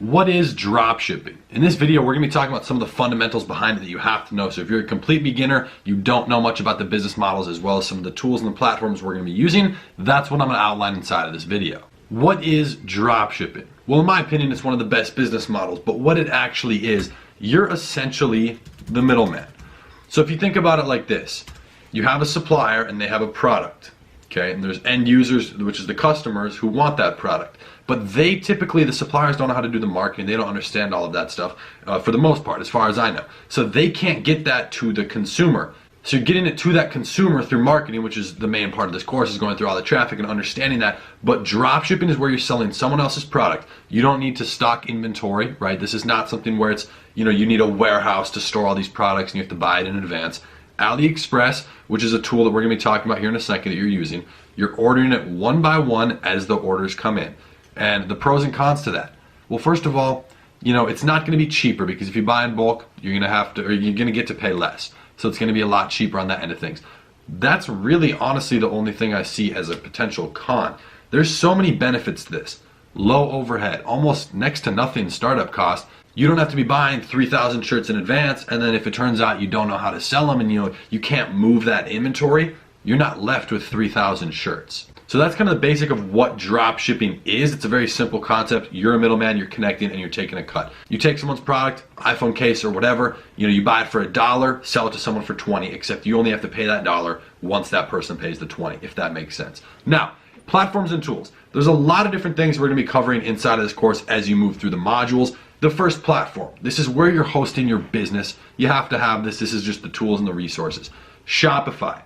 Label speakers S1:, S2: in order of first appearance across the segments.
S1: What is dropshipping? In this video, we're going to be talking about some of the fundamentals behind it that you have to know. So if you're a complete beginner, you don't know much about the business models as well as some of the tools and the platforms we're going to be using, that's what I'm going to outline inside of this video. What is dropshipping? Well, in my opinion, it's one of the best business models, but what it actually is, you're essentially the middleman. So if you think about it like this, you have a supplier and they have a product, okay? And there's end users, which is the customers who want that product. But they typically, the suppliers don't know how to do the marketing. They don't understand all of that stuff for the most part, as far as I know. So they can't get that to the consumer. So you're getting it to that consumer through marketing, which is the main part of this course, is going through all the traffic and understanding that. But dropshipping is where you're selling someone else's product. You don't need to stock inventory, right? This is not something where it's, you need a warehouse to store all these products and you have to buy it in advance. AliExpress, which is a tool that we're going to be talking about here in a second that you're using, you're ordering it one by one as the orders come in. And the pros and cons to that. Well, first of all, it's not going to be cheaper because if you buy in bulk, you're going to get to pay less. So it's going to be a lot cheaper on that end of things. That's really honestly the only thing I see as a potential con. There's so many benefits to this. Low overhead, almost next to nothing startup cost. You don't have to be buying 3,000 shirts in advance, and then if it turns out you don't know how to sell them and you can't move that inventory, you're not left with 3,000 shirts. So that's kind of the basic of what drop shipping is. It's a very simple concept. You're a middleman, you're connecting, and you're taking a cut. You take someone's product, iPhone case or whatever, you buy it for $1, sell it to someone for 20, except you only have to pay that $1 once that person pays the 20, if that makes sense. Now, platforms and tools. There's a lot of different things we're going to be covering inside of this course as you move through the modules. The first platform. This is where you're hosting your business. You have to have this. This is just the tools and the resources. Shopify.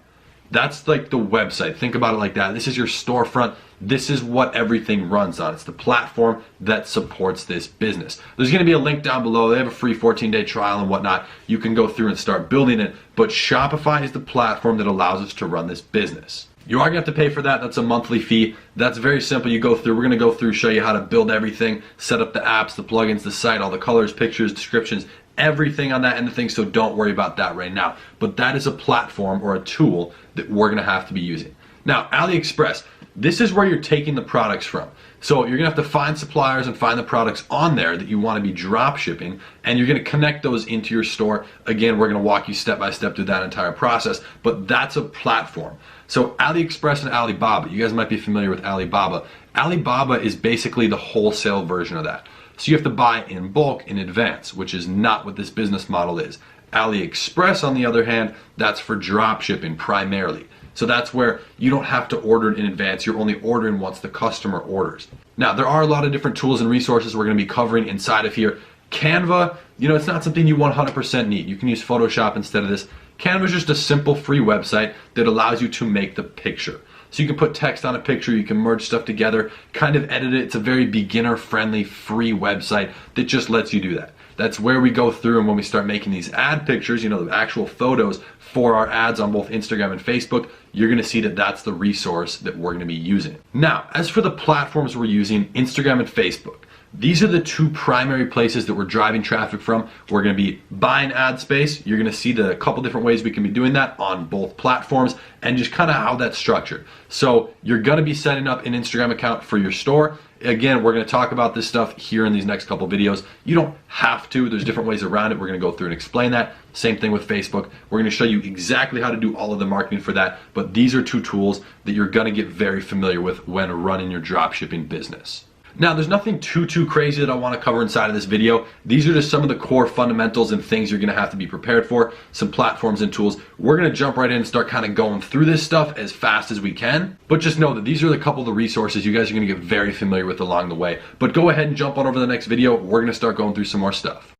S1: That's like the website. Think about it like that. This is your storefront. This is what everything runs on. It's the platform that supports this business. There's going to be a link down below. They have a free 14-day trial and whatnot. You can go through and start building it. But Shopify is the platform that allows us to run this business. You are going to have to pay for that. That's a monthly fee. That's very simple. You go through. We're going to go through, show you how to build everything, set up the apps, the plugins, the site, all the colors, pictures, descriptions, everything on that end of things, so don't worry about that right now. But that is a platform or a tool that we're going to have to be using. Now, AliExpress, this is where you're taking the products from. So you're going to have to find suppliers and find the products on there that you want to be drop shipping, and you're going to connect those into your store. Again, we're going to walk you step by step through that entire process, but that's a platform. So AliExpress and Alibaba, you guys might be familiar with Alibaba. Alibaba is basically the wholesale version of that. So you have to buy in bulk in advance, which is not what this business model is. AliExpress, on the other hand, that's for drop shipping primarily. So that's where you don't have to order it in advance. You're only ordering once the customer orders. Now, there are a lot of different tools and resources we're going to be covering inside of here. Canva, it's not something you 100% need. You can use Photoshop instead of this. Canva is just a simple free website that allows you to make the picture. So you can put text on a picture, you can merge stuff together, kind of edit it. It's a very beginner-friendly, free website that just lets you do that. That's where we go through, and when we start making these ad pictures, the actual photos for our ads on both Instagram and Facebook, you're going to see that that's the resource that we're going to be using. Now, as for the platforms we're using, Instagram and Facebook, these are the two primary places that we're driving traffic from. We're going to be buying ad space. You're going to see the couple different ways we can be doing that on both platforms and just kind of how that's structured. So you're going to be setting up an Instagram account for your store. Again, we're going to talk about this stuff here in these next couple videos. You don't have to. There's different ways around it. We're going to go through and explain that. Same thing with Facebook. We're going to show you exactly how to do all of the marketing for that. But these are two tools that you're going to get very familiar with when running your dropshipping business. Now, there's nothing too crazy that I want to cover inside of this video. These are just some of the core fundamentals and things you're going to have to be prepared for, some platforms and tools. We're going to jump right in and start kind of going through this stuff as fast as we can. But just know that these are the couple of the resources you guys are going to get very familiar with along the way. But go ahead and jump on over to the next video. We're going to start going through some more stuff.